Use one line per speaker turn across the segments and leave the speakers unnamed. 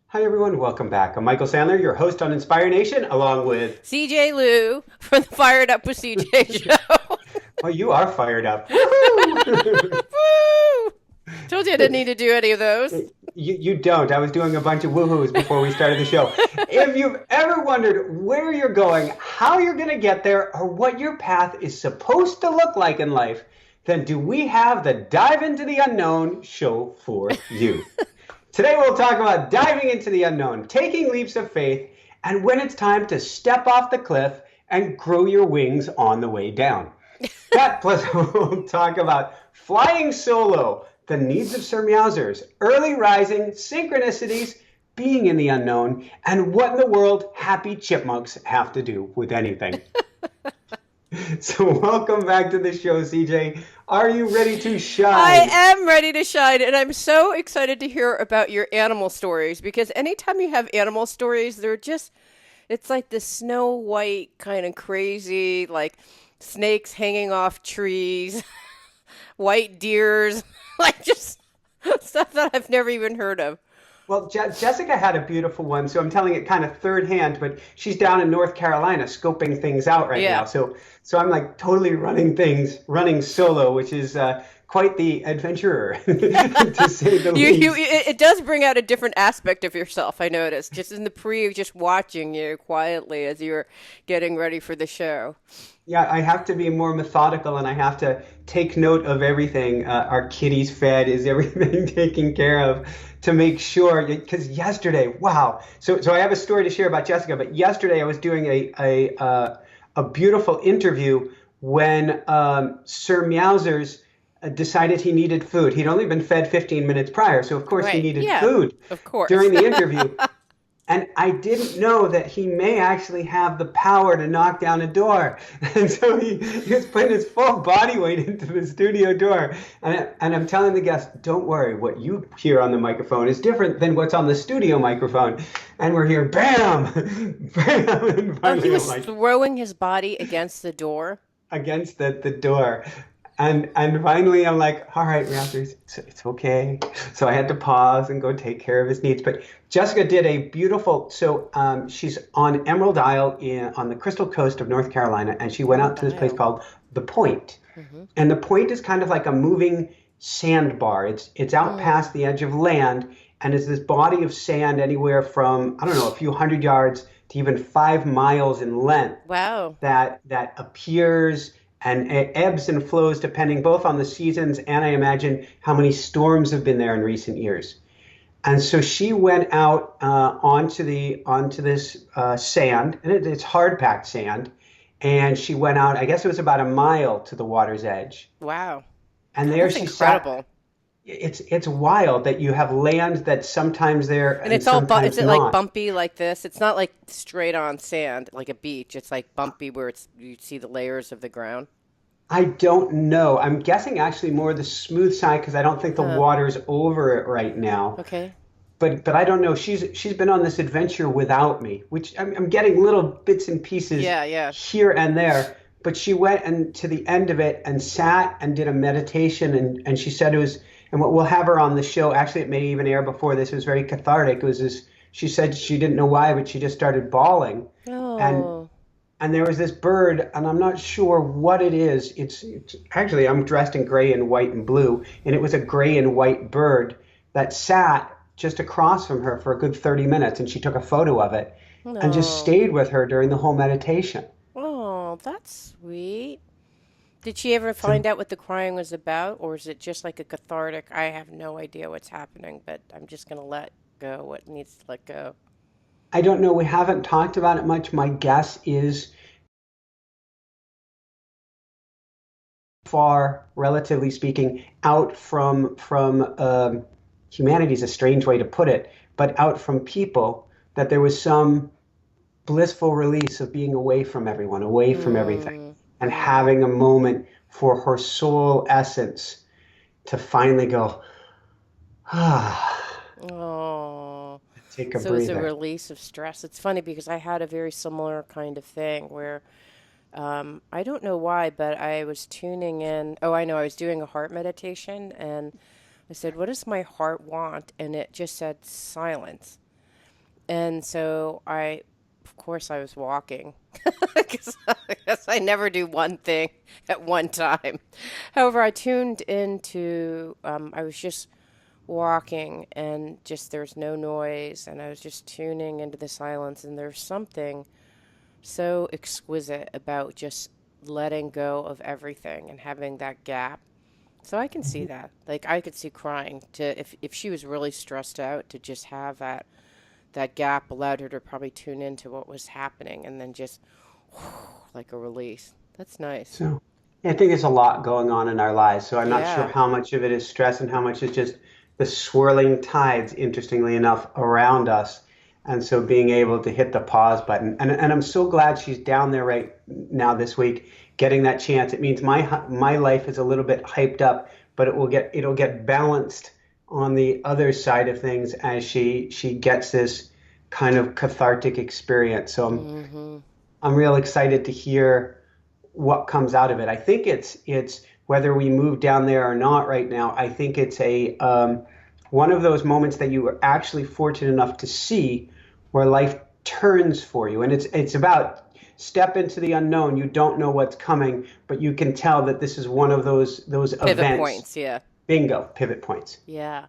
Hi, everyone. Welcome back. I'm Michael Sandler, your host on Inspire Nation, along with.
CJ Lou from the Fired Up with CJ show.
Oh, you are fired up. Woohoo!
Woo! Told you I didn't need to do any of those.
You don't. I was doing a bunch of woohoos before we started the show. If you've ever wondered where you're going, how you're going to get there, or what your path is supposed to look like in life, then do we have the Dive into the Unknown show for you. Today we'll talk about diving into the unknown, taking leaps of faith, and when it's time to step off the cliff and grow your wings on the way down. That plus we'll talk about flying solo, the needs of Sir Meowsers, early rising, synchronicities, being in the unknown, and what in the world happy chipmunks have to do with anything. So welcome back to the show, CJ. Are you ready to
I
shine?
am ready to shine, and I'm so excited to hear about your animal stories because anytime you have animal stories, it's like the Snow White kind of crazy, like snakes hanging off trees, white deers, like just stuff that I've never even heard of.
Well, Jessica had a beautiful one, so I'm telling it kind of third hand, but she's down in North Carolina scoping things out right now.
Yeah.
So I'm like totally running solo, which is quite the adventurer, to say the least.
It does bring out a different aspect of yourself. I noticed just in the pre, just watching you quietly as you were getting ready for the show.
Yeah, I have to be more methodical and I have to take note of everything. Are kitties fed? Is everything taken care of? To make sure, because yesterday, wow. So I have a story to share about Jessica, but yesterday I was doing a beautiful interview when Sir Meowsers decided he needed food. He'd only been fed 15 minutes prior, so of course he
Right.
needed
Yeah.
food
Of course.
during the interview. And I didn't know that he may actually have the power to knock down a door. And so he was putting his full body weight into the studio door. And I'm telling the guests, don't worry, what you hear on the microphone is different than what's on the studio microphone. And we're here, bam, bam. And
Oh, he
finally I'm
was
like,
throwing his body against the door.
against the door. And finally, I'm like, all right, Raptors, it's okay. So I had to pause and go take care of his needs. But Jessica did a beautiful. So she's on Emerald Isle on the Crystal Coast of North Carolina, and she went
Emerald
out to this place
Isle.
called the Point.
Mm-hmm.
And the Point is kind of like a moving sandbar. It's out
Mm.
past the edge of land, and it's this body of sand anywhere from I don't know a few hundred yards to even 5 miles in length
Wow.
that appears and ebbs and flows depending both on the seasons and I imagine how many storms have been there in recent years. And so she went out onto this sand, and it's hard packed sand. And she went out. I guess it was about a mile to the water's edge.
Wow.
And
God,
there
that's
she sat.
incredible.
It's wild that you have land that's sometimes there
And
and
is
sometimes
it like
not.
bumpy like this? It's not like straight on sand like a beach. It's like bumpy where you see the layers of the ground.
I don't know. I'm guessing actually more the smooth side because I don't think the
Huh.
water's over it right now.
Okay.
But I don't know. She's been on this adventure without me, which I'm getting little bits and pieces
Yeah, yeah.
here and there. But she went and to the end of it and sat and did a meditation and she said it was and we'll have her on the show. Actually, it may even air before this. It was very cathartic. It was this. She said she didn't know why, but she just started bawling and
Oh.
and there was this bird, and I'm not sure what it is. It's actually I'm dressed in gray and white and blue, and it was a gray and white bird that sat just across from her for a good 30 minutes, and she took a photo of it and just
No.
stayed with her during the whole meditation.
Oh, that's sweet. Did she ever
So
find out what the crying was about, or is it just like a cathartic? I have no idea what's happening, but I'm just gonna let go what needs to let go.
I don't know. We haven't talked about it much. My guess is far, relatively speaking, out from humanity is a strange way to put it, but out from people that there was some blissful release of being away from everyone, away from everything,
Mm,
and
mm.
having a moment for her soul essence to finally go, ah,
Oh.
take a
So it's a
breather.
release of stress. It's funny because I had a very similar kind of thing where I don't know why, but I was tuning in. Oh, I know. I was doing a heart meditation and I said, "What does my heart want?" And it just said silence. And so of course, I was walking because I never do one thing at one time. However, I tuned into, I was just walking and just there's no noise, and I was just tuning into the silence, and there's something so exquisite about just letting go of everything and having that gap. So I can see that. Like I could see crying to if she was really stressed out to just have that gap allowed her to probably tune into what was happening and then just like a release. That's nice.
So I think there's a lot going on in our lives. So I'm not sure
Yeah.
how much of it is stress and how much is just the swirling tides, interestingly enough, around us. And so being able to hit the pause button. And I'm so glad she's down there right now this week, getting that chance. It means my life is a little bit hyped up, but it'll get balanced on the other side of things as she gets this kind of cathartic experience. So
Hmm.
I'm real excited to hear what comes out of it. I think it's whether we move down there or not right now. I think it's a one of those moments that you are actually fortunate enough to see where life turns for you, and it's about step into the unknown. You don't know what's coming, but you can tell that this is one of those
Pivot
events.
points. Yeah.
Bingo, pivot points.
Yeah.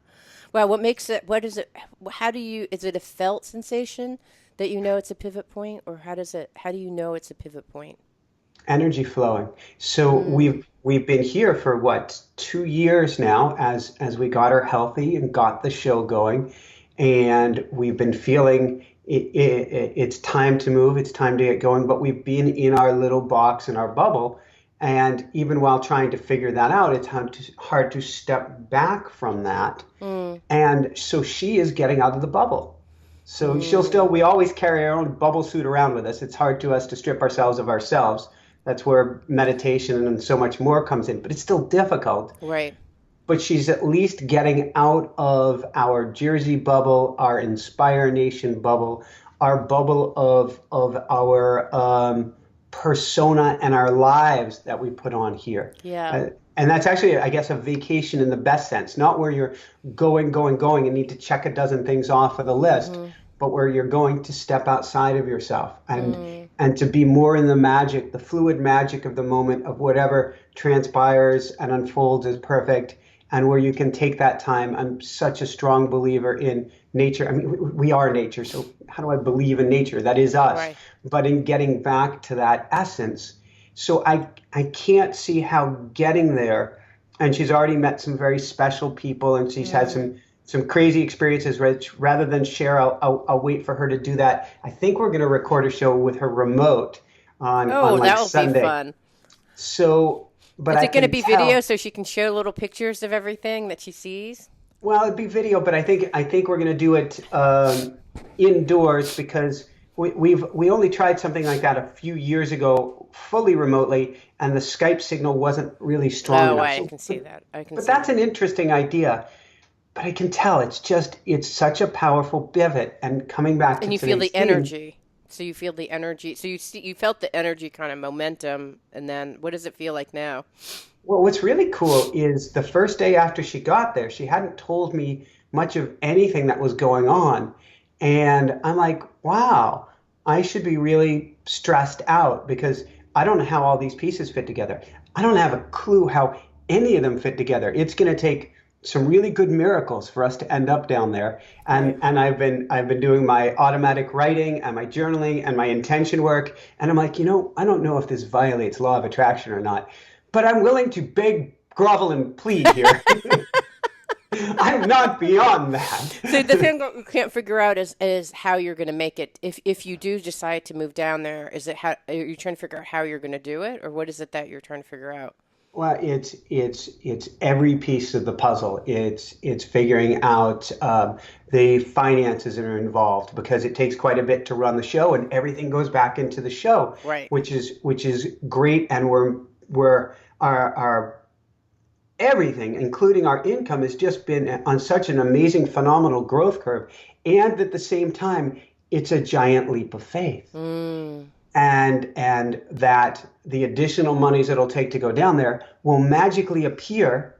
Well, what makes it, what is it, how do you, is it a felt sensation that you know it's a pivot point, or how do you know it's a pivot point?
Energy flowing. So
Mm.
we've been here for what 2 years now as we got her healthy and got the show going, and we've been feeling it's time to move, it's time to get going, but we've been in our little box in our bubble, and even while trying to figure that out, it's hard to step back from that,
Mm.
and so she is getting out of the bubble. So
Mm.
we always carry our own bubble suit around with us. It's hard to us to strip ourselves of ourselves. That's where meditation and so much more comes in, but it's still difficult.
Right.
But she's at least getting out of our Jersey bubble, our Inspire Nation bubble, our bubble of our persona and our lives that we put on here.
Yeah.
And that's actually, I guess, a vacation in the best sense, not where you're going, and need to check a dozen things off of the list,
Mm-hmm.
but where you're going to step outside of yourself
Mm.
and to be more in the magic, the fluid magic of the moment of whatever transpires and unfolds is perfect, and where you can take that time. I'm such a strong believer in nature. I mean, we are nature, so how do I believe in nature? That is us.
Right.
But in getting back to that essence, so I can't see how getting there, and she's already met some very special people, and she's had
Mm.
some crazy experiences. Which rather than share, I'll wait for her to do that. I think we're going to record a show with her remote on
Oh,
like
that'll be
Sunday.
fun.
So, but
Is
I
it going to
can
be video
tell.
so she can share little pictures of everything that she sees?
Well, it'd be video, but I think we're going to do it indoors because we only tried something like that a few years ago, fully remotely, and the Skype signal wasn't really strong
Oh,
enough.
I
So,
can see that. I can
but
see
that's
that.
an interesting idea. But I can tell it's such a powerful pivot. And coming back to
And you feel
today's
the
theme,
energy. So you feel the energy. So you felt the energy kind of momentum, and then what does it feel like now?
well, what's really cool is the first day after she got there, she hadn't told me much of anything that was going on. And I'm like, wow, I should be really stressed out because I don't know how all these pieces fit together. I don't have a clue how any of them fit together. It's going to take some really good miracles for us to end up down there.
Right.
And I've been doing my automatic writing and my journaling and my intention work. And I'm like, I don't know if this violates law of attraction or not, but I'm willing to beg, grovel, and plead here. I'm not beyond
So the
that.
thing that you can't figure out is how you're going to make it. If you do decide to move down there, is it how are you trying to figure out how you're going to do it, or what is it that you're trying to figure out?
Well, it's every piece of the puzzle. It's figuring out the finances that are involved because it takes quite a bit to run the show, and everything goes back into the show,
Right.
which is great. And we're our everything, including our income, has just been on such an amazing, phenomenal growth curve. And at the same time, it's a giant leap of faith.
Mm.
And that the additional monies it'll take to go down there will magically appear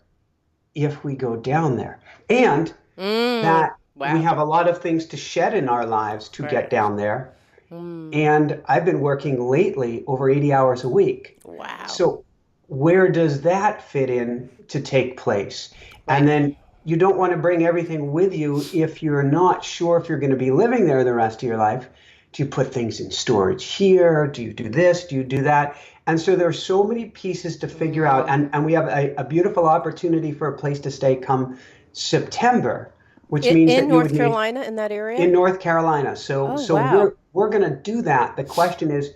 if we go down there. And
Mm.
that we
Wow.
have a lot of things to shed in our lives to get
Right.
down there.
Mm.
And I've been working lately over 80 hours a week.
Wow.
So where does that fit in to take place? And
Right.
then you don't want to bring everything with you if you're not sure if you're going to be living there the rest of your life. Do you put things in storage here? Do you do this? Do you do that? And so there are so many pieces to figure out.
Mm.
And we have a beautiful opportunity for a place to stay come September, which means
In
that you would
North
need
Carolina, in that area?
in North Carolina. So
Oh,
so
wow.
we're going to do that. The question is,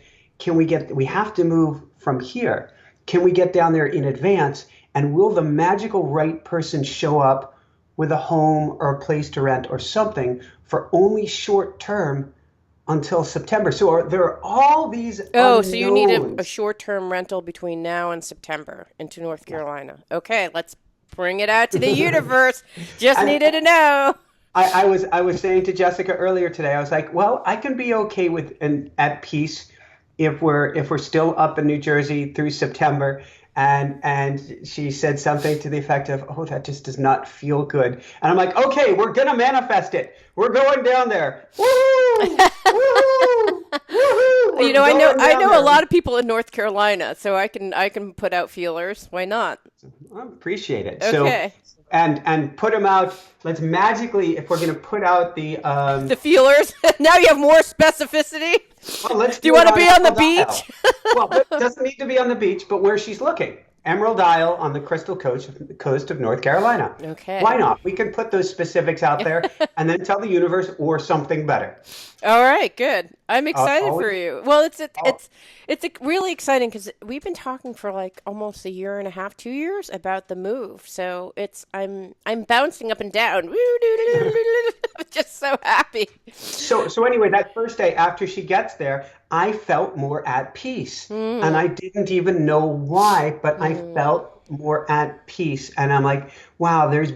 we have to move from here. Can we get down there in advance? And will the magical right person show up with a home or a place to rent or something for only short term until September? So there are all these
Oh, so you need a
unknowns.
short-term rental between now and September into North Carolina. Okay, let's bring it out to the universe. Just
And
needed to know.
I was saying to Jessica earlier today, I was like, well, I can be okay with and at peace if we're still up in New Jersey through September. And she said something to the effect of, oh, that just does not feel good. And I'm like, okay, we're gonna manifest it. We're going down there. Woohoo! Woohoo! Woohoo!
You
We're
know,
going
I
down
know a
there.
lot of people in North Carolina, so I can put out feelers. Why not?
I appreciate it. So
Okay.
and put them out. Let's magically, if we're gonna put out the
The feelers. Now you have more specificity.
well, let's
Do you
do it
want to
on
be on the
Emerald Isle.
beach?
Well, it doesn't need to be on the beach, but where she's looking. Emerald Isle on the coast of North Carolina. Why
Okay.
not? We can put those specifics out there and then tell the universe or something better.
All right, good. I'm excited
Always,
for you. Well,
al-
it's really exciting because we've been talking for like almost a year and a half, 2 years about the move. So I'm bouncing up and down. I'm just so happy.
so anyway, that first day after she gets there, I felt more at peace. And
Mm,
I didn't even know why, but I
mm,
felt more at peace. And I'm like, wow, there's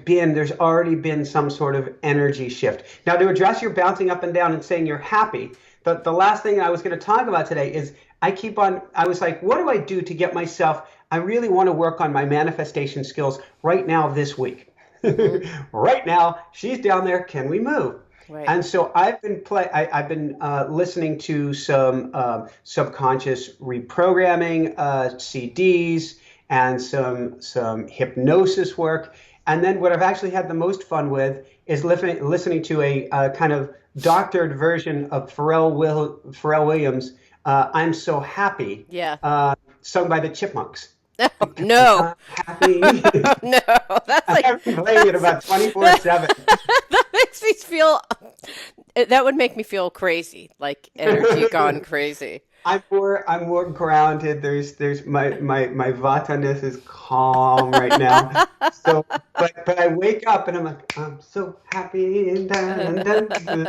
already been some sort of energy shift. Now, to address your bouncing up and down and saying you're happy, the last thing I was going to talk about today is I was like, what do I do to get myself? I really want to work on my manifestation skills right now this week.
hmm.
Right now, she's down there. Can we move?
Right.
And so I've been listening to some subconscious reprogramming CDs and some hypnosis work. And then what I've actually had the most fun with is listening to a kind of doctored version of Pharrell Williams' "I'm So Happy,"
Yeah.
sung by the Chipmunks.
No,
Because
no,
I'm happy.
no. That's like
I've been playing it
that's
about
that,
24/7.
that makes me feel. That would make me feel crazy, like energy gone crazy.
I'm more grounded. There's my Vata-ness is calm right now. So but I wake up and I'm like, I'm so happy and dun, dun, dun, dun.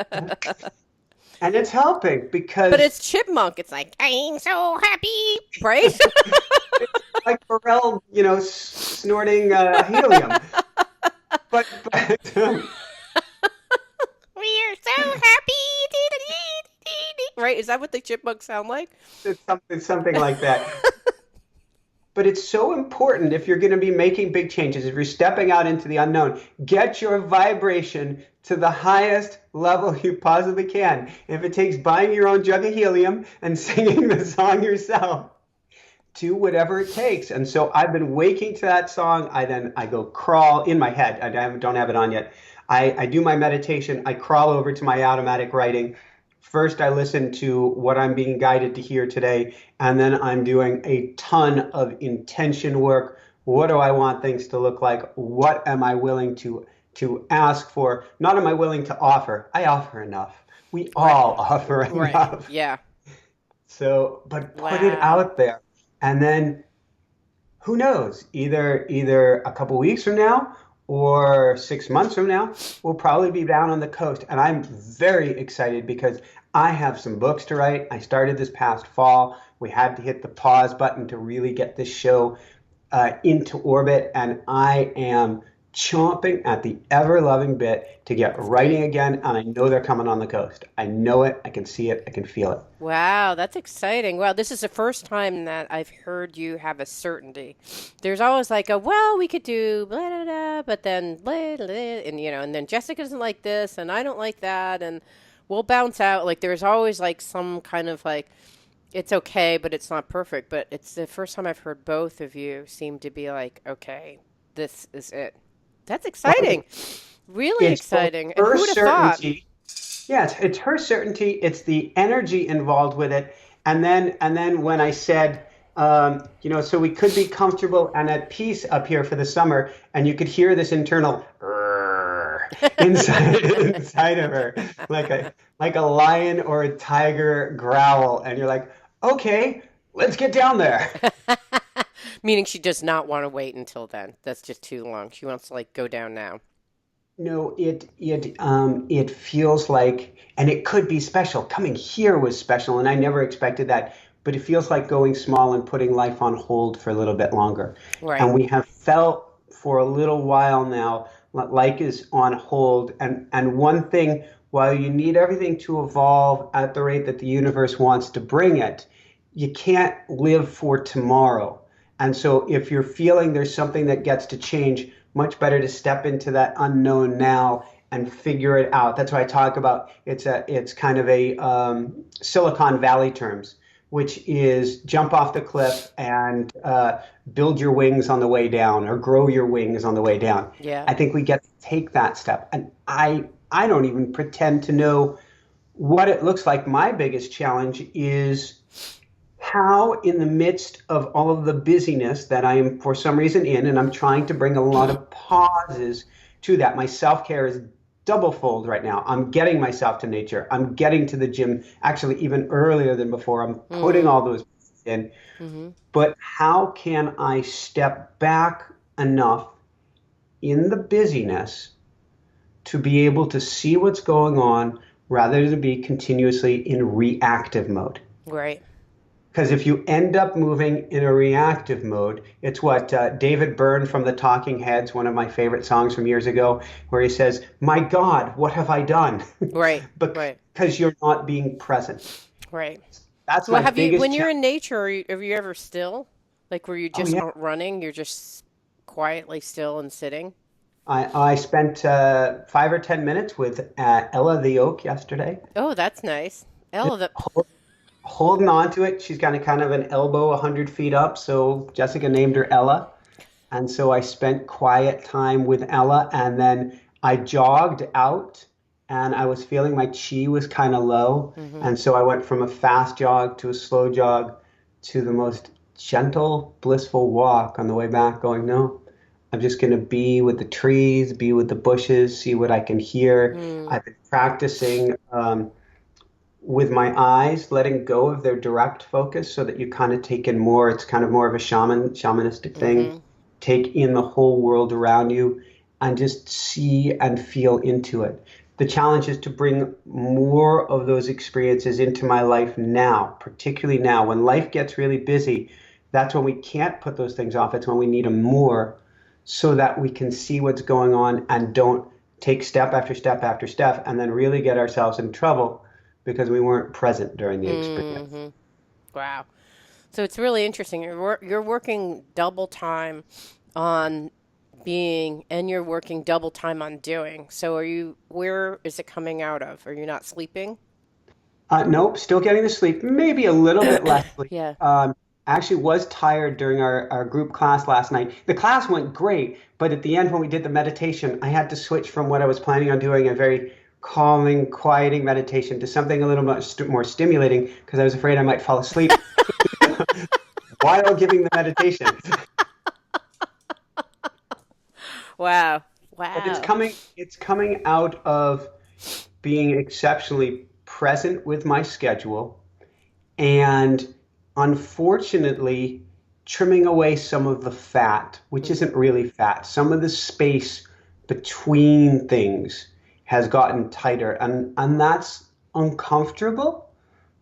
And it's helping
But
because
it's chipmunk. It's like I'm so happy, right?
it's like Pharrell, snorting helium. But
We're so happy. Right? Is that what the chipmunks sound like?
it's something like that. But it's so important if you're going to be making big changes, if you're stepping out into the unknown, get your vibration to the highest level you possibly can. If it takes buying your own jug of helium and singing the song yourself, do whatever it takes. And so I've been waking to that song. I go crawl in my head. Don't have it on yet. I do my meditation. I crawl over to my automatic writing. First, I listen to what I'm being guided to hear today, and then I'm doing a ton of intention work. What do I want things to look like? What am I willing to ask for? Not am I willing to offer. I offer enough. We
Right.
all offer
Right.
enough.
Yeah.
So, but put it
Wow.
out there, and then who knows? Either a couple weeks from now or 6 months from now, we'll probably be down on the coast. And I'm very excited because I have some books to write. I started this past fall. We had to hit the pause button to really get this show into orbit, and I am chomping at the ever-loving bit to get
That's great.
writing again, and I know they're coming on the coast. I know it, I can see it, I can feel it.
Wow, that's exciting. Wow, this is the first time that I've heard you have a certainty. There's always like a, well, we could do blah, blah, blah, but then blah, blah, and and then Jessica doesn't like this, and I don't like that, and we'll bounce out. Like there's always like some kind of like, it's okay, but it's not perfect. But it's the first time I've heard both of you seem to be like, okay, this is it. That's
Well,
exciting. Really
it's both
exciting. And
her
who would have thought?
certainty. Yeah, it's her certainty. It's the energy involved with it, and then when I said, so we could be comfortable and at peace up here for the summer, and you could hear this internal "Rrrr" inside of her, like a lion or a tiger growl, and you're like, okay, let's get down there.
Meaning she does not want to wait until then. That's just too long. She wants to like go down now.
No, it feels like, and it could be special. Coming here was special, and I never expected that. But it feels like going small and putting life on hold for a little bit longer.
Right.
And we have felt for a little while now like is on hold. And one thing, while you need everything to evolve at the rate that the universe wants to bring it, you can't live for tomorrow. And so if you're feeling there's something that gets to change, much better to step into that unknown now and figure it out. That's why I talk about it's kind of a Silicon Valley terms, which is jump off the cliff and build your wings on the way down or grow your wings on the way down.
Yeah.
I think we get to take that step. And I don't even pretend to know what it looks like. My biggest challenge is how, in the midst of all of the busyness that I am for some reason in, and I'm trying to bring a lot of pauses to that. My self care is double fold right now. I'm getting myself to nature. I'm getting to the gym actually even earlier than before. I'm putting
Mm.
all those pieces in.
Mm-hmm.
But how can I step back enough in the busyness to be able to see what's going on rather than be continuously in reactive mode?
Right.
Because if you end up moving in a reactive mode, it's what David Byrne from the Talking Heads, one of my favorite songs from years ago, where he says, "My God, what have I done?"
Right. Right.
Because you're not being present.
Right.
That's
Well,
my
have you,
biggest
when you're
challenge.
in nature, are you ever still? Like where you
Oh,
just
yeah.
aren't running, you're just quietly still and sitting?
I spent 5 or 10 minutes with Ella the Oak yesterday,
Oh, that's nice. Ella, the,
holding on to it. She's got a kind of an elbow 100 feet up, so Jessica named her Ella. And so I spent quiet time with Ella, and then I jogged out, and I was feeling my chi was kind of low.
mm-hmm.
And so I went from a fast jog to a slow jog to the most gentle, blissful walk on the way back, going, no, I'm just going to be with the trees, be with the bushes, see what I can hear.
Mm.
I've been practicing with my eyes, letting go of their direct focus so that you kind of take in more. It's kind of more of a shamanistic thing.
Mm-hmm.
Take in the whole world around you and just see and feel into it. The challenge is to bring more of those experiences into my life now, particularly now. When life gets really busy, that's when we can't put those things off. It's when we need them more so that we can see what's going on and don't take step after step after step and then really get ourselves in trouble because we weren't present during the experience.
Mm-hmm. Wow. So it's really interesting. You're working double time on being, and you're working double time on doing. So where is it coming out of? Are you not sleeping?
Nope, still getting the sleep, maybe a little bit less sleep.
Yeah.
I actually was tired during our group class last night. The class went great, but at the end when we did the meditation, I had to switch from what I was planning on doing, a very calming, quieting meditation, to something a little much more stimulating because I was afraid I might fall asleep while giving the meditation.
Wow.
But
Wow.
it's coming out of being exceptionally present with my schedule and unfortunately trimming away some of the fat, which
Mm-hmm.
isn't really fat. Some of the space between things has gotten tighter and that's uncomfortable,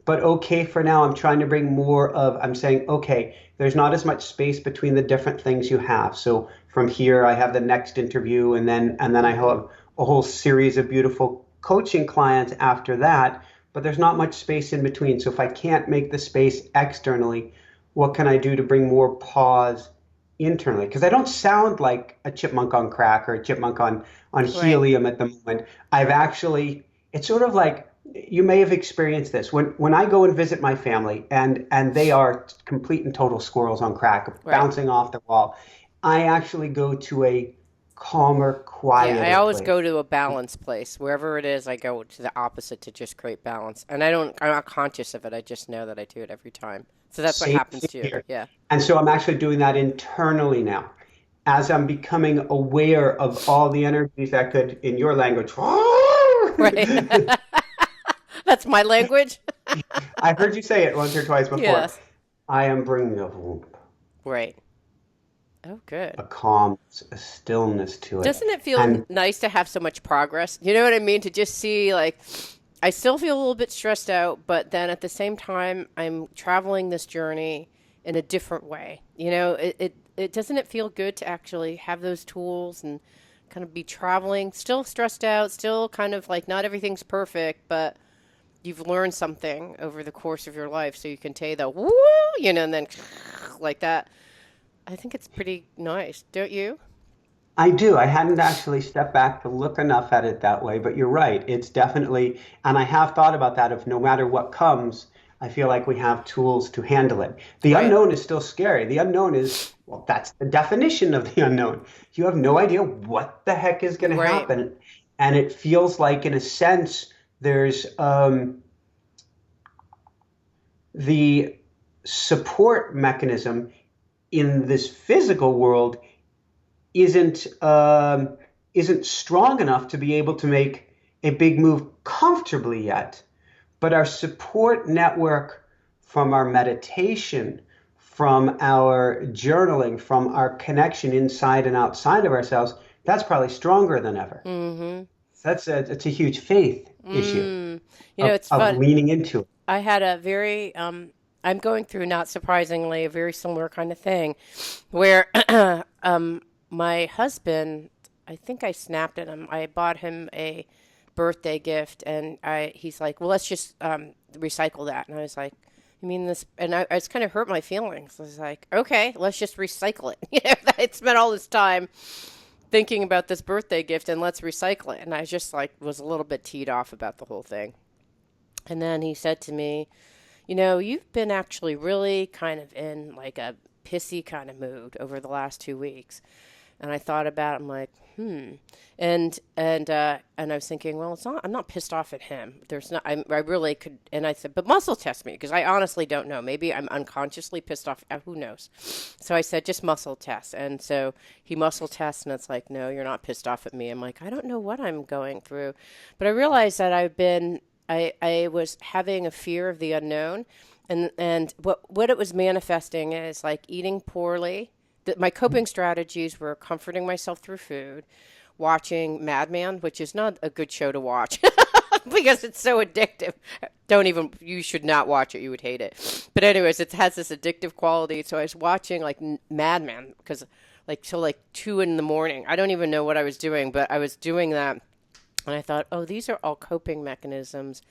but okay for now. I'm trying to bring more of, I'm saying, okay, there's not as much space between the different things you have. So from here, I have the next interview, and then I
Mm-hmm.
have a whole series of beautiful coaching clients after that. But there's not much space in between. So if I can't make the space externally, what can I do to bring more pause internally? Because I don't sound like a chipmunk on crack or a chipmunk on
Right.
helium at the moment. I've actually, it's sort of like, you may have experienced this when I go and visit my family, and they are complete and total squirrels on crack,
Right.
bouncing off the wall. I actually go to a calmer,
Yeah, I
quieter
always
place.
go to a balanced place. Wherever it is, I go to the opposite to just create balance. And I'm not conscious of it. I just know that I do it every time. So that's what
Same
happens
thing
to you.
here.
Yeah.
And so I'm actually doing that internally now. As I'm becoming aware of all the energies that could, in your language,
Right. That's my language.
I heard you say it once or twice before.
Yes.
I am bringing
Right. Oh, good.
a calm, a stillness to it.
Doesn't it feel
And
nice to have so much progress? You know what I mean? To just see, like, I still feel a little bit stressed out, but then at the same time, I'm traveling this journey in a different way. It doesn't it feel good to actually have those tools and kind of be traveling, still stressed out, still kind of like not everything's perfect, but you've learned something over the course of your life, so you can take the woo, and then like that. I think it's pretty nice, don't you?
I do. I hadn't actually stepped back to look enough at it that way, but you're right. It's definitely, and I have thought about that. If no matter what comes, I feel like we have tools to handle it. The
Right.
unknown is still scary. The unknown is, well, that's the definition of the unknown. You have no idea what the heck is going to
Right.
happen. And it feels like, in a sense, there's the support mechanism in this physical world isn't isn't strong enough to be able to make a big move comfortably yet. But our support network from our meditation, from our journaling, from our connection inside and outside of ourselves, that's probably stronger than ever.
Mm-hmm.
So it's a huge faith issue
Mm. It's
of
fun.
leaning into it.
I had a very, I'm going through, not surprisingly, a very similar kind of thing where my husband, I think I snapped at him. I bought him a birthday gift, and he's like, well, let's just recycle that. And I was like, you mean this? And I just kind of hurt my feelings. I was like, okay, let's just recycle it. I spent all this time thinking about this birthday gift, and let's recycle it. And I just like was a little bit teed off about the whole thing. And then he said to me, you've been actually really kind of in like a pissy kind of mood over the last 2 weeks. And I thought about it, I'm like, and I was thinking, well, it's not, I'm not pissed off at him. There's not, I really could, and I said, but muscle test me, because I honestly don't know. Maybe I'm unconsciously pissed off. Who knows? So I said, just muscle test. And so he muscle tests, and it's like, no, you're not pissed off at me. I'm like, I don't know what I'm going through. But I realized that I was having a fear of the unknown, and what it was manifesting is like eating poorly. My coping strategies were comforting myself through food, watching Mad Men, which is not a good show to watch because it's so addictive. You should not watch it. You would hate it. But anyways, it has this addictive quality. So I was watching like Mad Men because like till like 2 a.m. I don't even know what I was doing, but I was doing that. And I thought, oh, these are all coping mechanisms.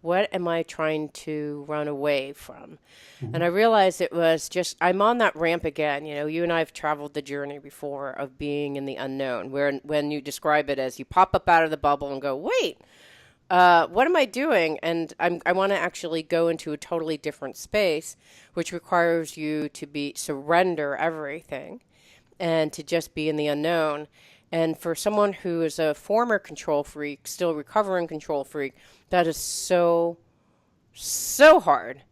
What am I trying to run away from? And I
Mhm.
realized it was just, I'm on that ramp again. You and I have traveled the journey before of being in the unknown, where when you describe it as you pop up out of the bubble and go, wait, what am I doing? And I want to actually go into a totally different space, which requires you to surrender everything and to just be in the unknown. And for someone who is a former control freak, still recovering control freak, that is so, so hard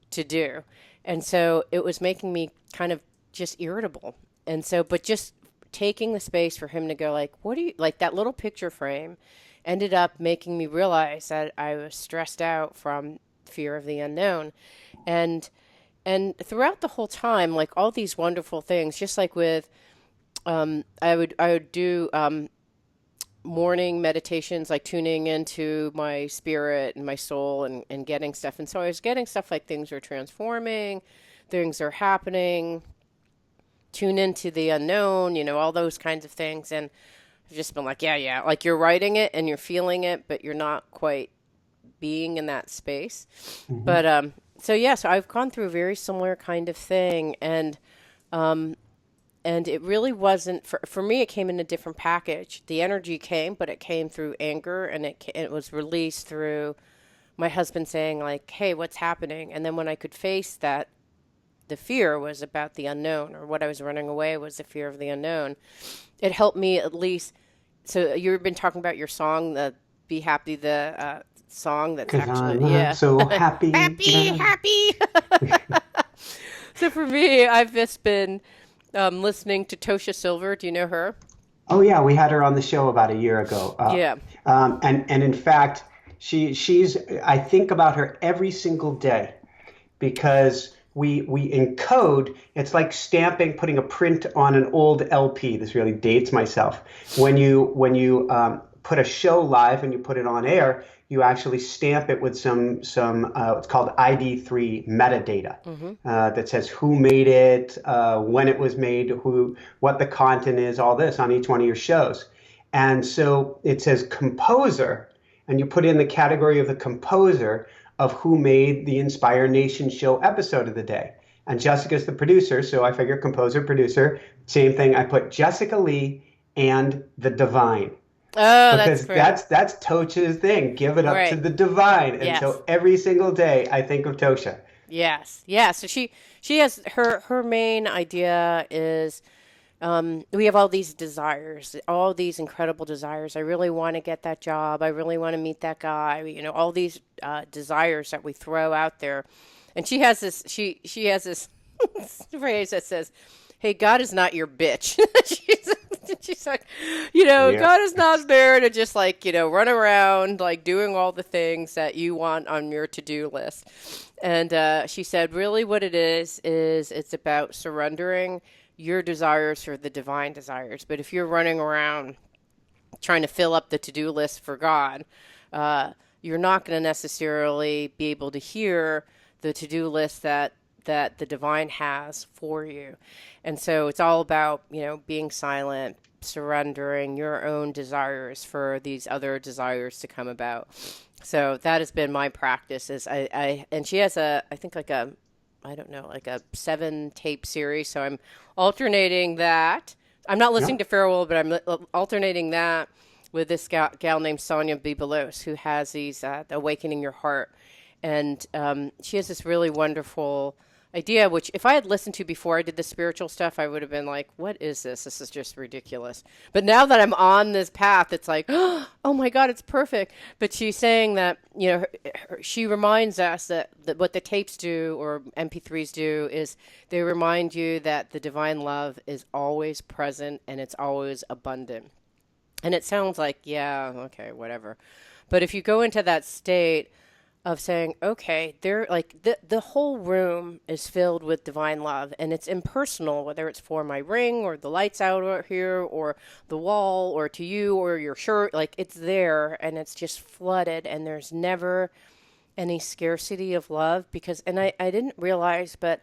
to do. And so it was making me kind of just irritable. And so, but just taking the space for him to go like, what do you, like that little picture frame ended up making me realize that I was stressed out from fear of the unknown. And, and throughout the whole time, like all these wonderful things, just like with, I would do morning meditations, like tuning into my spirit and my soul and getting stuff. And so I was getting stuff like things are transforming, things are happening, tune into the unknown, all those kinds of things. And I've just been like, yeah, like you're writing it and you're feeling it, but you're not quite being in that space.
Hmm.
But so I've gone through a very similar kind of thing, and it really wasn't for me. It came in a different package. The energy came, but it came through anger, and it was released through my husband saying like, "Hey, what's happening?" And then when I could face that, the fear was about the unknown, or what I was running away was the fear of the unknown. It helped me at least. So you've been talking about your song, the "Be Happy," the song that's
Because I'm
actually, yeah,
so happy.
happy, happy. So for me, I've just been listening to Tosha Silver. Do you know her?
Oh yeah, we had her on the show about a year ago.
Yeah.
And in fact, she's I think about her every single day because we encode. It's like stamping, putting a print on an old LP. This really dates myself. When you put a show live and you put it on air, you actually stamp it with some it's called ID3 metadata
Mm-hmm.
that says who made it, when it was made, what the content is, all this on each one of your shows. And so it says composer, and you put in the category of the composer of who made the Inspire Nation show episode of the day. And Jessica's the producer, so I figure composer, producer, same thing. I put Jessica Lee and the Divine
Oh, that's
because
great.
that's Tosha's thing. Give it up to
Right.
the Divine. And
Yes.
so every single day I think of Tosha.
Yes. Yeah. So she has her main idea is we have all these desires, all these incredible desires. I really want to get that job. I really want to meet that guy. All these desires that we throw out there. And she has this. She has this phrase that says, "Hey, God is not your bitch." she's, she's like,
Yeah.
God is not there to just like run around like doing all the things that you want on your to-do list. And she said, really, what it is it's about surrendering your desires for the divine desires. But if you're running around trying to fill up the to-do list for God, you're not going to necessarily be able to hear the to-do list that the divine has for you. And so it's all about, being silent, surrendering your own desires for these other desires to come about. So that has been my practice is and she has I think like I don't know, like a 7 tape series. So I'm alternating that. I'm not
Yeah.
listening to Farewell, but I'm alternating that with this gal named Sonia Bibelos, who has these Awakening Your Heart. And she has this really wonderful idea, which if I had listened to before I did the spiritual stuff, I would have been like, what is this? This is just ridiculous. But now that I'm on this path, it's like, oh my God, it's perfect. But she's saying that, she reminds us that what the tapes do or MP3s do is they remind you that the divine love is always present and it's always abundant. And it sounds like, yeah, okay, whatever. But if you go into that state of saying, okay, they're like the whole room is filled with divine love and it's impersonal, whether it's for my ring or the lights out here or the wall or to you or your shirt, like it's there and it's just flooded and there's never any scarcity of love and I didn't realize, but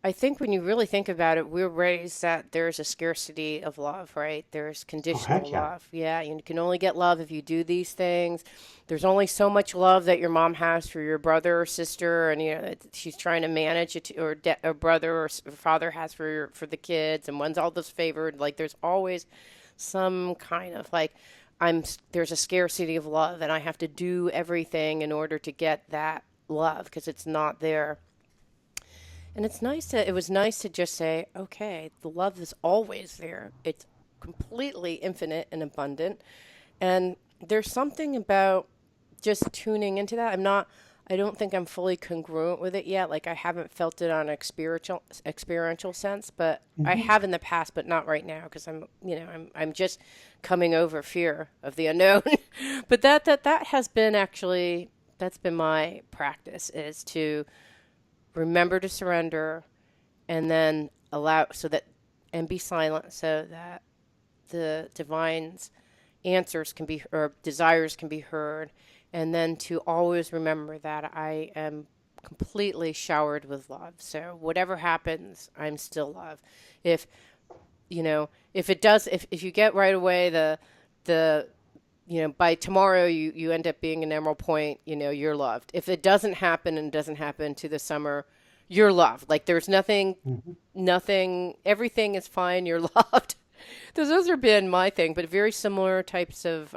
I think when you really think about it, we're raised that there's a scarcity of love, right? There's
Oh
conditional
heck yeah.
love. Yeah, you can only get love if you do these things. There's only so much love that your mom has for your brother or sister, and she's trying to manage it, or brother or father has for the kids, and one's all disfavored. Like there's always some kind of like there's a scarcity of love, and I have to do everything in order to get that love because it's not there. And it was nice to just say, okay, the love is always there. It's completely infinite and abundant. And there's something about just tuning into that. I don't think I'm fully congruent with it yet. Like I haven't felt it on a experiential sense, but I
Hmm.
have in the past, but not right now because I'm just coming over fear of the unknown. But that has been actually, that's been my practice is to remember to surrender and then allow so that and be silent so that the divines answers can be, or desires can be heard. And then to always remember that I am completely showered with love. So whatever happens, I'm still love. If, if it does, if you get right away by tomorrow you end up being an Emerald Point, you're loved. If it doesn't happen and doesn't happen to the summer, you're loved. Like there's nothing, everything is fine. You're loved. Those have been my thing, but very similar types of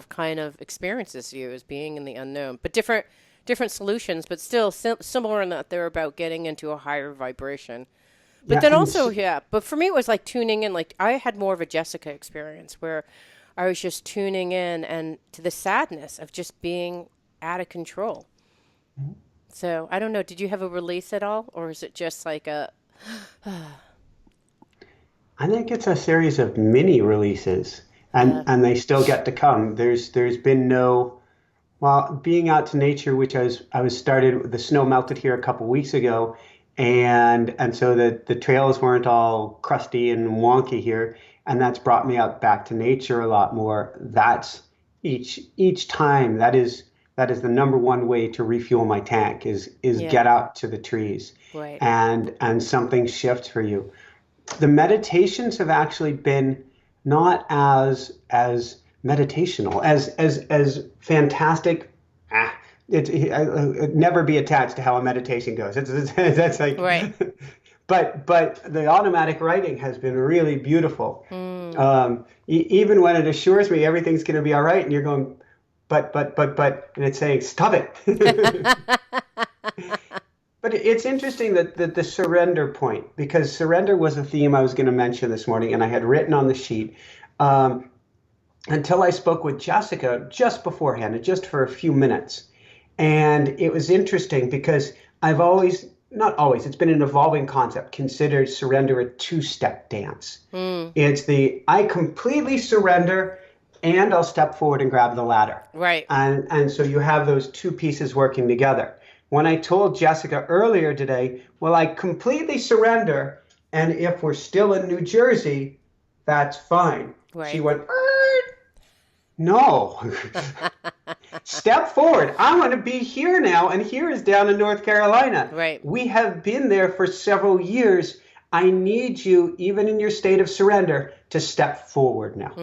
kind of experiences to you as being in the unknown, but different solutions, but still similar in that they're about getting into a higher vibration. But then also, but for me, it was like tuning in. Like I had more of a Jessica experience where I was just tuning in and to the sadness of just being out of control. Mm-hmm. So I don't know. Did you have a release at all, or is it just like a?
I think it's a series of mini releases, and they still get to come. There's been no, well, being out to nature, which I was started. The snow melted here a couple weeks ago. And so the trails weren't all crusty and wonky here, and that's brought me out back to nature a lot more. That's each time that is the number one way to refuel my tank is get out to the trees,
right.
and something shifts for you. The meditations have actually been not as meditational as fantastic. Never be attached to how a meditation goes. That's like,
right.
But the automatic writing has been really beautiful. Even when it assures me everything's going to be all right, and you're going, but, and it's saying, stop it. But it's interesting that the surrender point, because surrender was a theme I was going to mention this morning, and I had written on the sheet. Until I spoke with Jessica just beforehand, just for a few minutes. And it was interesting because I've always, not always, it's been an evolving concept, considered surrender a two-step dance. It's I completely surrender and I'll step forward and grab the ladder.
Right.
And so you have those two pieces working together. When I told Jessica earlier today, well, I completely surrender, and if we're still in New Jersey, that's fine.
Right.
She went, no. Step forward. I want to be here now, and here is down in North Carolina.
Right.
We have been there for several years. I need you, even in your state of surrender, to step forward now.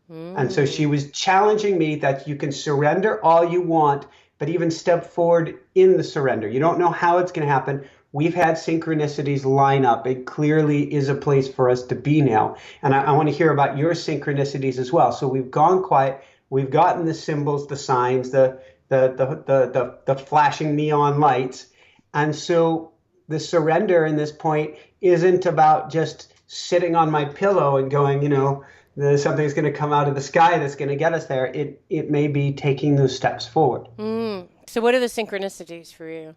And so she was challenging me that you can surrender all you want, but even step forward in the surrender. You don't know how it's going to happen. We've had synchronicities line up. It clearly is a place for us to be now. And I want to hear about your synchronicities as well. So we've gone quiet. We've gotten the symbols, the signs, the flashing neon lights. And so the surrender in this point isn't about just sitting on my pillow and going, something's going to come out of the sky that's going to get us there. It may be taking those steps forward.
So what are the synchronicities for you?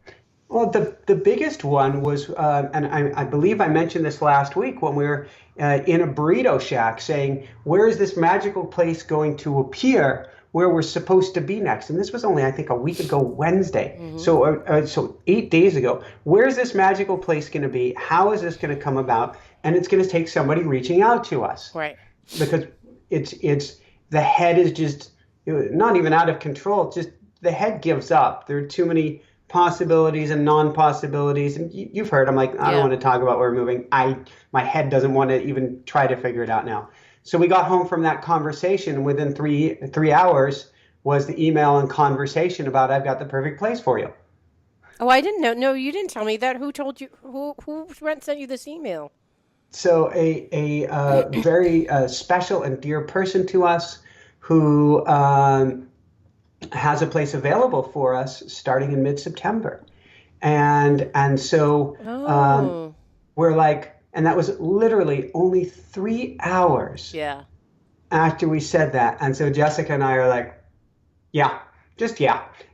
Well, the biggest one was, and I believe I mentioned this last week when we were in a burrito shack saying, where is this magical place going to appear where we're supposed to be next? And this was only, I think, a week ago Wednesday. Mm-hmm. So 8 days ago. Where is this magical place going to be? How is this going to come about? And it's going to take somebody reaching out to us.
Right.
Because it's the head is just not even out of control. Just the head gives up. There are too many possibilities and non-possibilities, and you've heard I'm like, I don't want to talk about where we're moving. My head doesn't want to even try to figure it out now. So we got home from that conversation, and within three hours was the email and conversation about, I've got the perfect place for you.
Oh, I didn't know. No, you didn't tell me that. Who told you? Who sent you this email?
So a very special and dear person to us who has a place available for us starting in mid-September. And so we're like, and that was literally only 3 hours after we said that. And so Jessica and I are like, yeah.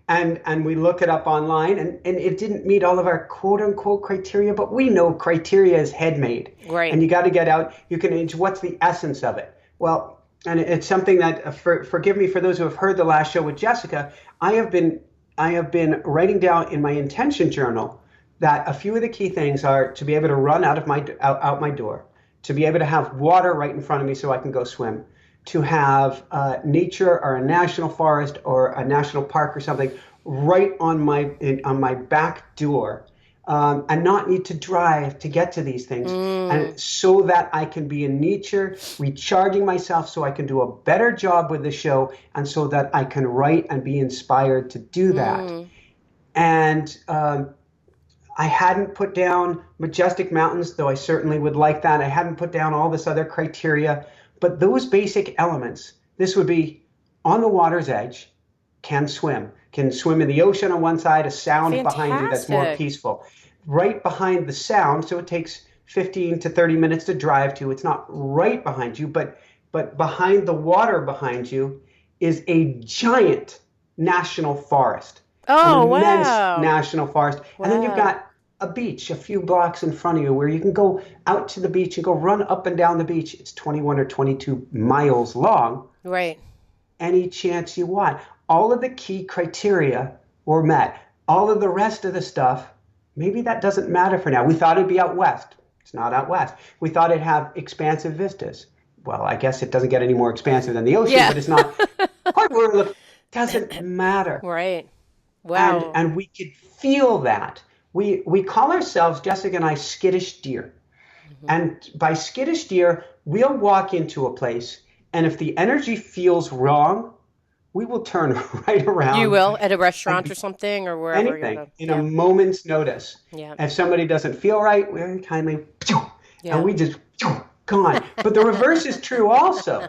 And we look it up online, and it didn't meet all of our quote-unquote criteria, but we know criteria is head-made.
Right.
And you got to get out. You can, what's the essence of it? Well, and it's something that, forgive me for those who have heard the last show with Jessica, I have been writing down in my intention journal that a few of the key things are to be able to run out my door, to be able to have water right in front of me so I can go swim, to have nature or a national forest or a national park or something right on my back door, and not need to drive to get to these things, and so that I can be in nature, recharging myself so I can do a better job with the show, and so that I can write and be inspired to do that. And I hadn't put down majestic mountains, though I certainly would like that. I hadn't put down all this other criteria, but those basic elements, this would be on the water's edge, can swim in the ocean on one side, a sound behind you that's more peaceful. Right behind the sound, so it takes 15 to 30 minutes to drive to. It's not right behind you, but behind the water behind you is a giant national forest.
Oh,
an immense
wow.
national forest.
Wow.
And then you've got a beach a few blocks in front of you where you can go out to the beach and go run up and down the beach. It's 21 or 22 miles long.
Right.
Any chance you want. All of the key criteria were met. All of the rest of the stuff, maybe that doesn't matter for now. We thought it'd be out west. It's not out west. We thought it'd have expansive vistas. Well, I guess it doesn't get any more expansive than the ocean, but it's not quite where we're looking. Doesn't matter.
Right. Wow.
And we could feel that. We call ourselves, Jessica and I, skittish deer. And by skittish deer, we'll walk into a place, and if the energy feels wrong, we will turn right around.
You will at a restaurant or something or wherever.
Anything in a moment's notice.
Yeah.
If somebody doesn't feel right, we're kindly, and we just gone. But the reverse is true also.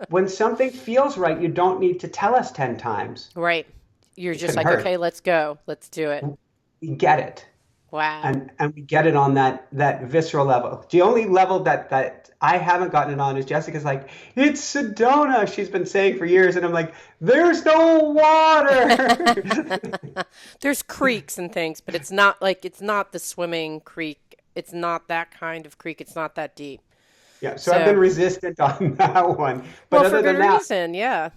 When something feels right, you don't need to tell us 10 times.
Right. You're just like, okay, let's go. Let's do it.
We get it.
Wow.
And we get it on that visceral level. The only level that I haven't gotten it on is Jessica's like, it's Sedona, she's been saying for years. And I'm like, there's no water.
There's creeks and things, but it's not the swimming creek. It's not that kind of creek. It's not that deep.
Yeah, so I've been resistant on that one. But
well,
other
for good
than that,
reason, yeah.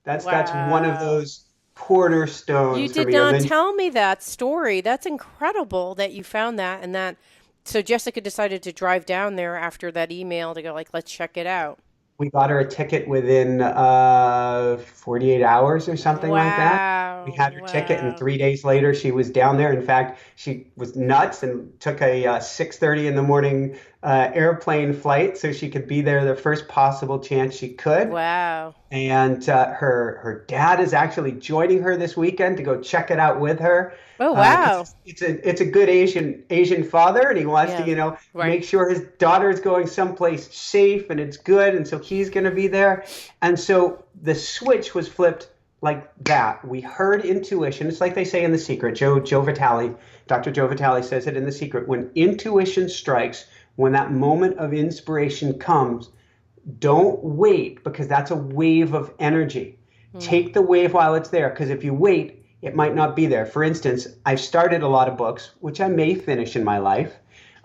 That's one of those cornerstones.
You did not tell me that story. That's incredible that you found that, and that. So Jessica decided to drive down there after that email to go like, let's check it out.
We got her a ticket within 48 hours or something like that. We had her ticket, and 3 days later she was down there. In fact, she was nuts and took a 6:30 in the morning airplane flight so she could be there the first possible chance she could.
Wow.
And her dad is actually joining her this weekend to go check it out with her.
Oh, wow.
It's a good Asian father, and he wants to, make sure his daughter is going someplace safe and it's good, and so he's going to be there. And so the switch was flipped like that. We heard intuition. It's like they say in The Secret. Joe Vitale, Dr. Joe Vitale says it in The Secret. When intuition strikes, when that moment of inspiration comes, don't wait, because that's a wave of energy. Take the wave while it's there, because if you wait, it might not be there. For instance, I've started a lot of books, which I may finish in my life,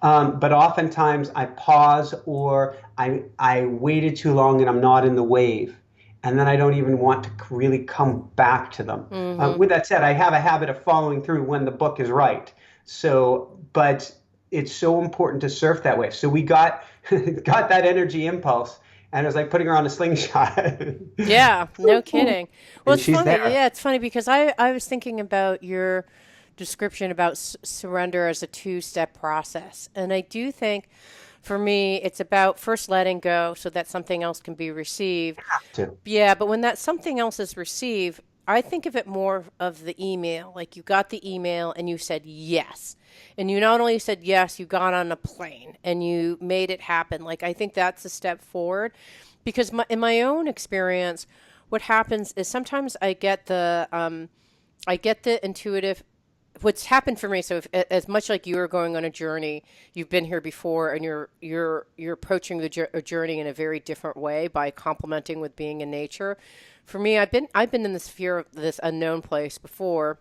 but oftentimes I pause, or I waited too long and I'm not in the wave. And then I don't even want to really come back to them. With that said, I have a habit of following through when the book is right. So, but it's so important to surf that wave. So we got that energy impulse. And it was like putting her on a slingshot.
Yeah, no kidding. Well, it's funny.
There.
Yeah, it's funny because I was thinking about your description about surrender as a two-step process. And I do think, for me, it's about first letting go so that something else can be received.
You have to.
Yeah, but when that something else is received, I think of it more of the email. Like you got the email and you said yes. And you not only said yes, you got on a plane and you made it happen. Like I think that's a step forward, because in my own experience, what happens is sometimes I get the intuitive. What's happened for me, so as much like you are going on a journey, you've been here before, and you're approaching a journey in a very different way by complementing with being in nature. For me, I've been in the sphere of this unknown place before,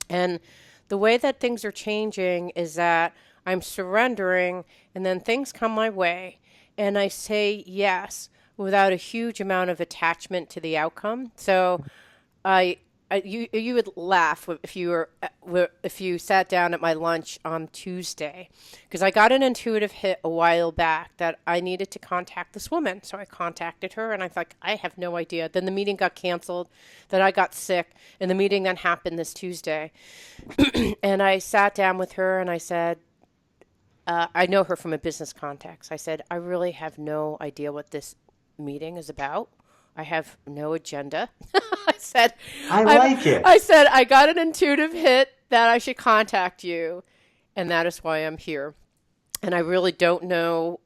and the way that things are changing is that I'm surrendering, and then things come my way, and I say yes without a huge amount of attachment to the outcome. So I you would laugh if you sat down at my lunch on Tuesday, because I got an intuitive hit a while back that I needed to contact this woman. So I contacted her, and I thought, I have no idea. Then the meeting got canceled, then I got sick, and the meeting then happened this Tuesday. And I sat down with her, and I said, I know her from a business context. I said, I really have no idea what this meeting is about. I have no agenda. I said,
I like it.
I said, I got an intuitive hit that I should contact you. And that is why I'm here. And I really don't know,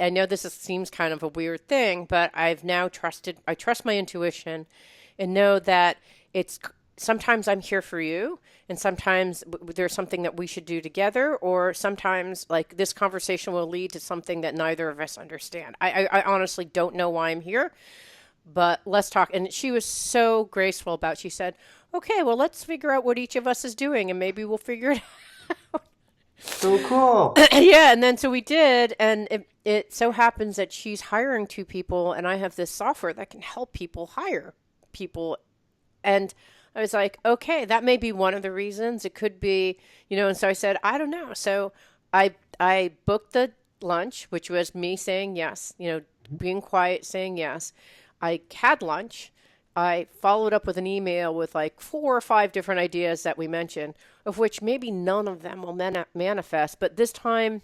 I know seems kind of a weird thing, but I trust my intuition and know that sometimes I'm here for you. And sometimes there's something that we should do together, or sometimes like this conversation will lead to something that neither of us understand. I honestly don't know why I'm here. But let's talk. And she was so graceful about it. She said, okay, well, let's figure out what each of us is doing, and maybe we'll figure it out.
So cool.
Yeah, and then so we did, and it so happens that she's hiring 2 people, and I have this software that can help people hire people. And I was like, okay, that may be one of the reasons. It could be, and so I said, I don't know. So I booked the lunch, which was me saying yes, being quiet, saying yes. I had lunch. I followed up with an email with like 4 or 5 different ideas that we mentioned, of which maybe none of them will manifest. But this time,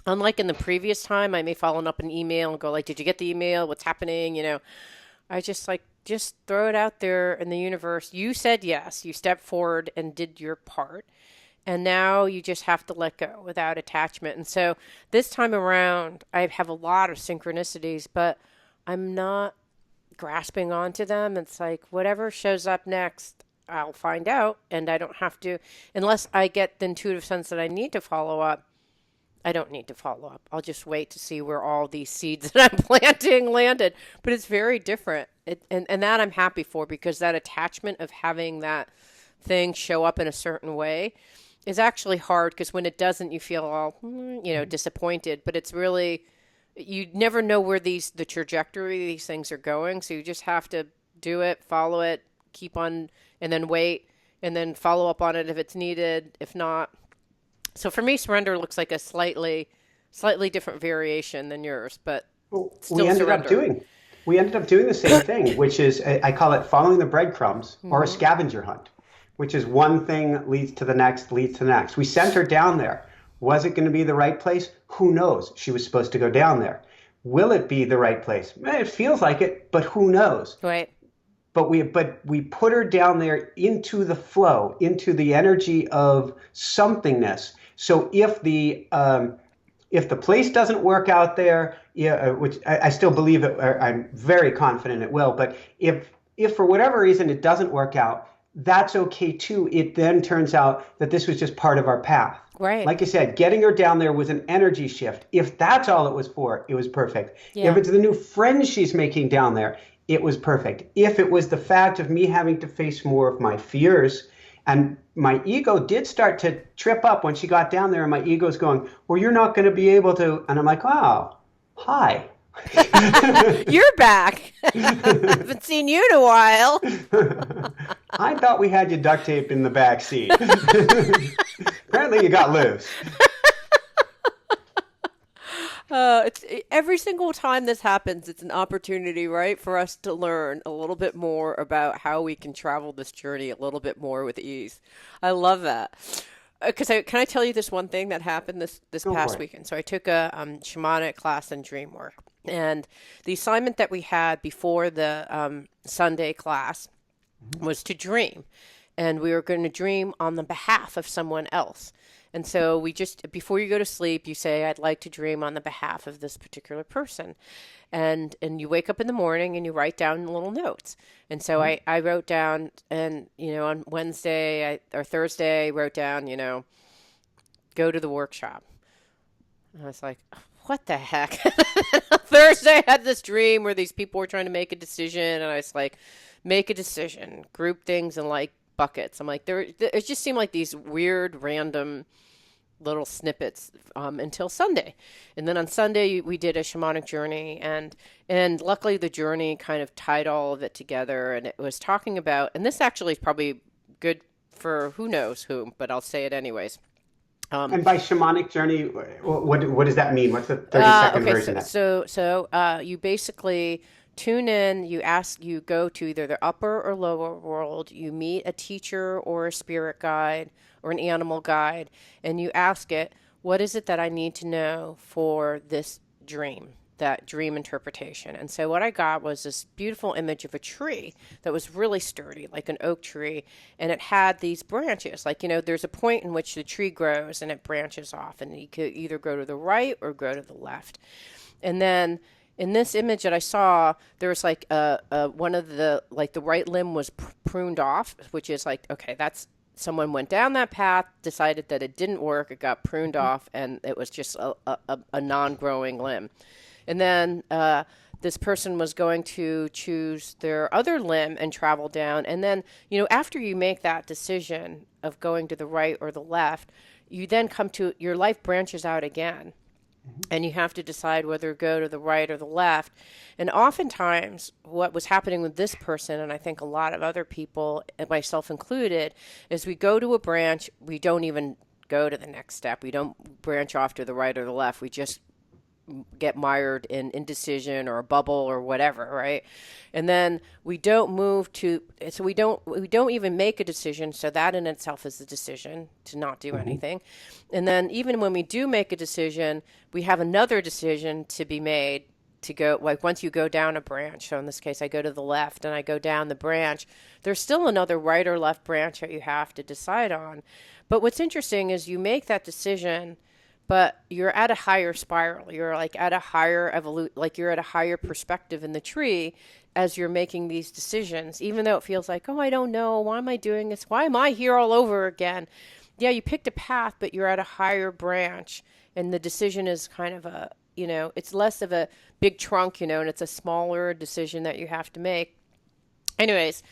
unlike in the previous time, I may follow up an email and go like, did you get the email? What's happening? I just throw it out there in the universe. You said yes. You stepped forward and did your part. And now you just have to let go without attachment. And so this time around, I have a lot of synchronicities, but I'm not grasping onto them. It's like whatever shows up next, I'll find out, and I don't have to, unless I get the intuitive sense that I need to follow up. I don't need to follow up. I'll just wait to see where all these seeds that I'm planting landed. But it's very different, and that I'm happy for, because that attachment of having that thing show up in a certain way is actually hard, because when it doesn't, you feel all disappointed. But it's really, you never know where the trajectory of these things are going. So you just have to do it, follow it, keep on, and then wait, and then follow up on it if it's needed. If not, so for me, surrender looks like a slightly different variation than yours, but still surrender.
We ended up doing the same thing, which is, I call it following the breadcrumbs, or a scavenger hunt, which is one thing leads to the next, leads to the next. We sent her down there. Was it going to be the right place? Who knows? She was supposed to go down there. Will it be the right place? It feels like it, but who knows?
Right.
But we put her down there into the flow, into the energy of somethingness. So if the place doesn't work out there, which I still believe it, I'm very confident it will. But if for whatever reason it doesn't work out, that's okay too. It then turns out that this was just part of our path.
Right.
Like I said, getting her down there was an energy shift. If that's all it was for, it was perfect.
Yeah.
If it's the new friends she's making down there, it was perfect. If it was the fact of me having to face more of my fears, and my ego did start to trip up when she got down there, and my ego's going, well, you're not going to be able to. And I'm like, wow, hi.
You're back. Haven't seen you in a while.
I thought we had you duct taped in the back seat. Apparently you got loose.
It's every single time this happens, it's an opportunity, right, for us to learn a little bit more about how we can travel this journey a little bit more with ease. I love that. Because can I tell you this one thing that happened this past weekend? So I took a shamanic class in dream work. And the assignment that we had before the Sunday class was to dream. And we were going to dream on the behalf of someone else. And so we just, before you go to sleep, you say, I'd like to dream on the behalf of this particular person. And you wake up in the morning and you write down little notes. And so I wrote down, and, on Wednesday or Thursday, I wrote down, go to the workshop. And I was like, what the heck? Thursday, I had this dream where these people were trying to make a decision. And I was like, make a decision, group things in like buckets. I'm like, it just seemed like these weird, random little snippets until Sunday. And then on Sunday we did a shamanic journey, and luckily the journey kind of tied all of it together, and it was talking about, and this actually is probably good for who knows whom, but I'll say it anyways.
And by shamanic journey, what does that mean? What's the 30-second
Okay,
version of that?
you basically tune in, you go to either the upper or lower world, you meet a teacher or a spirit guide or an animal guide, and you ask it, what is it that I need to know for this dream? That dream interpretation. And so what I got was this beautiful image of a tree that was really sturdy, like an oak tree, and it had these branches. Like, there's a point in which the tree grows and it branches off, and you could either go to the right or go to the left. And then in this image that I saw, there was like one of the, like the right limb was pruned off, which is like, okay, that's someone went down that path, decided that it didn't work, it got pruned off, and it was just a non-growing limb. And then this person was going to choose their other limb and travel down. And then, after you make that decision of going to the right or the left, you then come to, your life branches out again. And you have to decide whether to go to the right or the left. And oftentimes, what was happening with this person, and I think a lot of other people, myself included, is we go to a branch, we don't even go to the next step. We don't branch off to the right or the left. We just get mired in indecision or a bubble or whatever, right? And then we don't move to, so we don't even make a decision. So that in itself is a decision to not do anything. And then even when we do make a decision, we have another decision to be made to go, like once you go down a branch. So in this case, I go to the left and I go down the branch. There's still another right or left branch that you have to decide on. But what's interesting is you make that decision, but you're at a higher spiral. You're like at a higher like you're at a higher perspective in the tree as you're making these decisions, even though it feels like, oh, I don't know. Why am I doing this? Why am I here all over again? Yeah, you picked a path, but you're at a higher branch, and the decision is kind of a, it's less of a big trunk, and it's a smaller decision that you have to make. Anyways,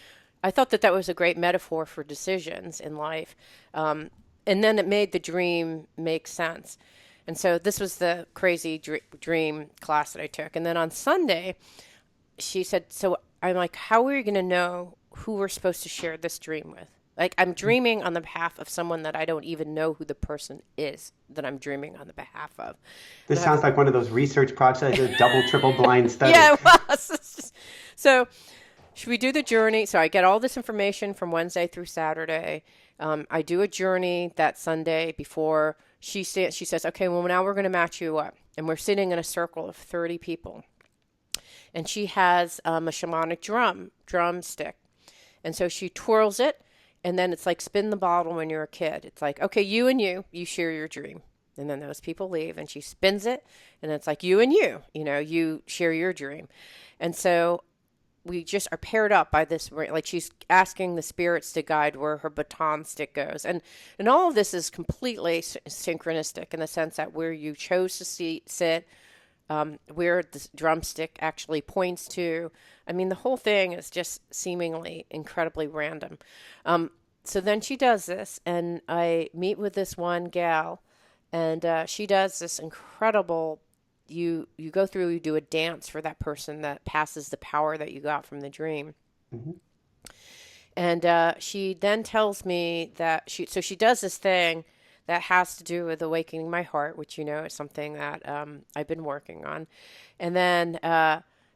I thought that was a great metaphor for decisions in life. And then it made the dream make sense. And so this was the crazy dream class that I took. And then on Sunday, she said, so I'm like, how are you going to know who we're supposed to share this dream with? Like, I'm dreaming on the behalf of someone that I don't even know who the person is that I'm dreaming on the behalf of.
This sounds like one of those research projects, a double, triple blind study.
Yeah, it was. So should we do the journey? So I get all this information from Wednesday through Saturday. I do a journey that Sunday before she says, okay, well, now we're going to match you up. And we're sitting in a circle of 30 people. And she has a shamanic drumstick. And so she twirls it. And then it's like spin the bottle when you're a kid. It's like, okay, you and you share your dream. And then those people leave and she spins it. And it's like you and you share your dream. And so we just are paired up by this, like she's asking the spirits to guide where her baton stick goes. And all of this is completely synchronistic in the sense that where you chose to sit, where the drumstick actually points to. I mean, the whole thing is just seemingly incredibly random. So then she does this, and I meet with this one gal, and she does this incredible, you go through, you do a dance for that person that passes the power that you got from the dream. Mm-hmm. And she then tells me that she does this thing that has to do with awakening my heart, which, is something that I've been working on. And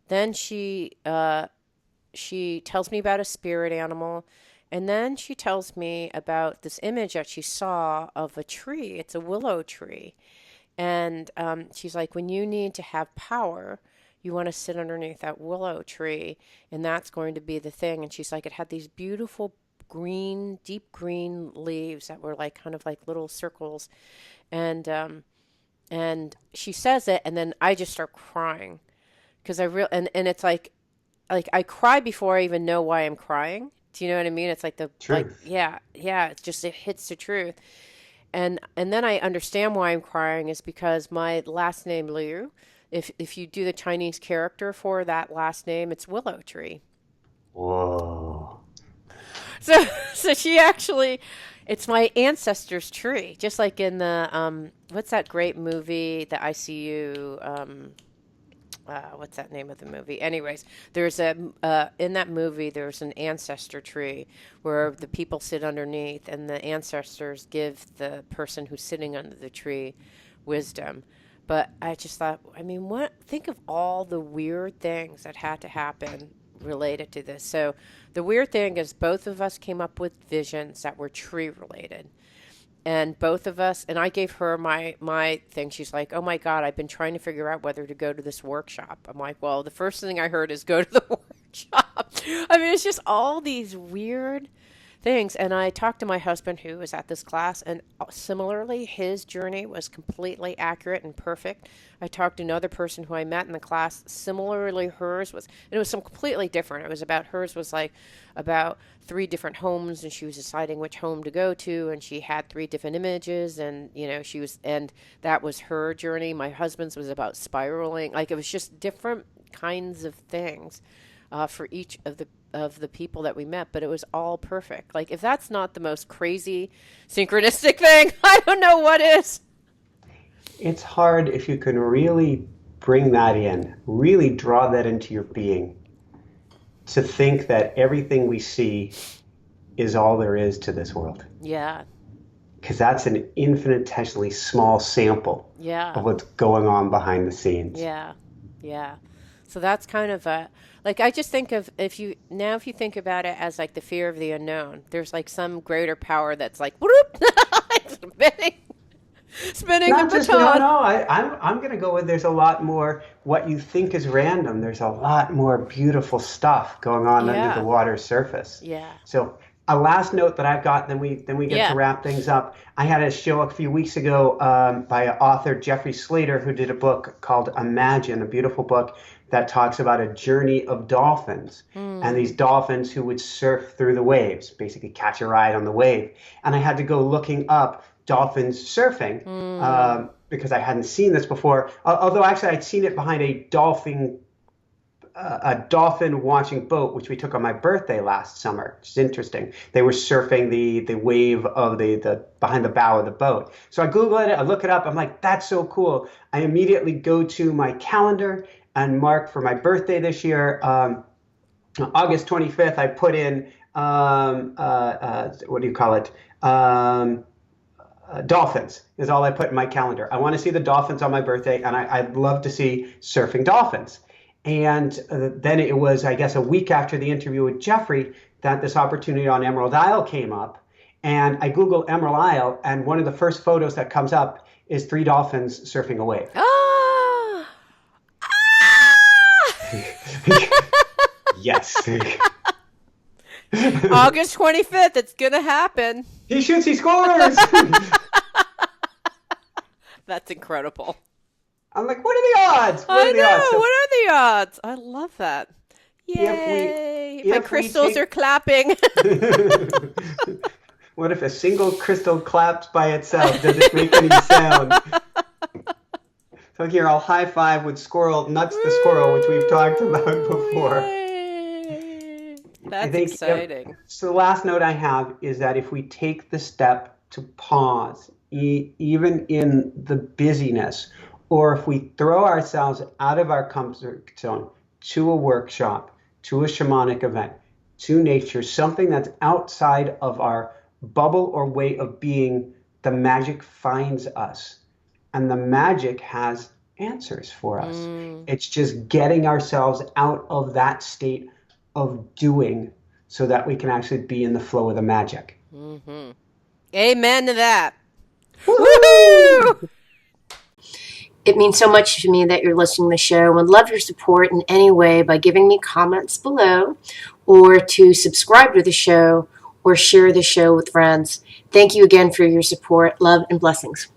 then she tells me about a spirit animal. And then she tells me about this image that she saw of a tree. It's a willow tree. And she's like, when you need to have power, you want to sit underneath that willow tree, and that's going to be the thing. And she's like, it had these beautiful green, deep green leaves that were like kind of like little circles. And she says it, and then I just start crying because and it's like I cry before I even know why I'm crying. Do you know what I mean? It's like the truth. Yeah. It hits the truth. And then I understand why I'm crying is because my last name Liu, if you do the Chinese character for that last name, it's willow tree.
Whoa.
So she actually, It's my ancestors' tree, just like in the what's that great movie, the ICU? What's that name of the movie? Anyways, there's a in that movie there's an ancestor tree where the people sit underneath, and the ancestors give the person who's sitting under the tree wisdom. But I just thought, I mean, what? Think of all the weird things that had to happen related to this. So the weird thing is both of us came up with visions that were tree related. And both of us, and I gave her my thing. She's like, "Oh my God, I've been trying to figure out whether to go to this workshop." I'm like, "Well, the first thing I heard is go to the workshop." I mean, it's just all these weird things. And I talked to my husband who was at this class, and similarly, his journey was completely accurate and perfect. I talked to another person who I met in the class. Similarly, hers was, and it was some completely different. It was about, hers was like about 3 different homes, and she was deciding which home to go to, and she had 3 different images, and she was, and that was her journey. My husband's was about spiraling. Like, it was just different kinds of things for each of the people that we met, but it was all perfect. Like, if that's not the most crazy synchronistic thing, I don't know what is.
It's hard if you can really bring that in, really draw that into your being, to think that everything we see is all there is to this world.
Yeah.
Because that's an infinitesimally small sample of what's going on behind the scenes.
Yeah. Yeah. So that's kind of a, like, I just think of, if you think about it as like the fear of the unknown, there's like some greater power that's like, whoop, spinning
Not
a
just,
baton.
no, I'm going to go with, there's a lot more, what you think is random, there's a lot more beautiful stuff going on under the water's surface.
Yeah.
So a last note that I've got, then we get to wrap things up. I had a show a few weeks ago by author Jeffrey Slater, who did a book called Imagine, a beautiful book that talks about a journey of dolphins, and these dolphins who would surf through the waves, basically catch a ride on the wave. And I had to go looking up dolphins surfing because I hadn't seen this before. Although actually I'd seen it behind a dolphin watching boat, which we took on my birthday last summer, which is interesting. They were surfing the wave of the behind the bow of the boat. So I Google it, I look it up, I'm like, that's so cool. I immediately go to my calendar and mark for my birthday this year, August 25th, I put in, what do you call it? Dolphins is all I put in my calendar. I want to see the dolphins on my birthday, and I'd love to see surfing dolphins. And then it was, I guess, a week after the interview with Jeffrey that this opportunity on Emerald Isle came up. And I Googled Emerald Isle, and one of the first photos that comes up is 3 dolphins surfing a wave. Yes.
August 25th, it's going to happen.
He shoots, he scores.
That's incredible.
I'm like, what are the odds?
What are the odds? I love that. Yay. My crystals are clapping.
What if a single crystal claps by itself? Does it make any sound? So here, I'll high five with Squirrel, Nuts the Squirrel, which we've talked about before.
Yay. That's exciting.
So the last note I have is that if we take the step to pause, even in the busyness, or if we throw ourselves out of our comfort zone to a workshop, to a shamanic event, to nature, something that's outside of our bubble or way of being, the magic finds us. And the magic has answers for us. It's just getting ourselves out of that state of doing so that we can actually be in the flow of the magic.
Mm-hmm. Amen to that.
Woo-hoo!
It means so much to me that you're listening to the show, and love your support in any way by giving me comments below, or to subscribe to the show or share the show with friends. Thank you again for your support. Love and blessings.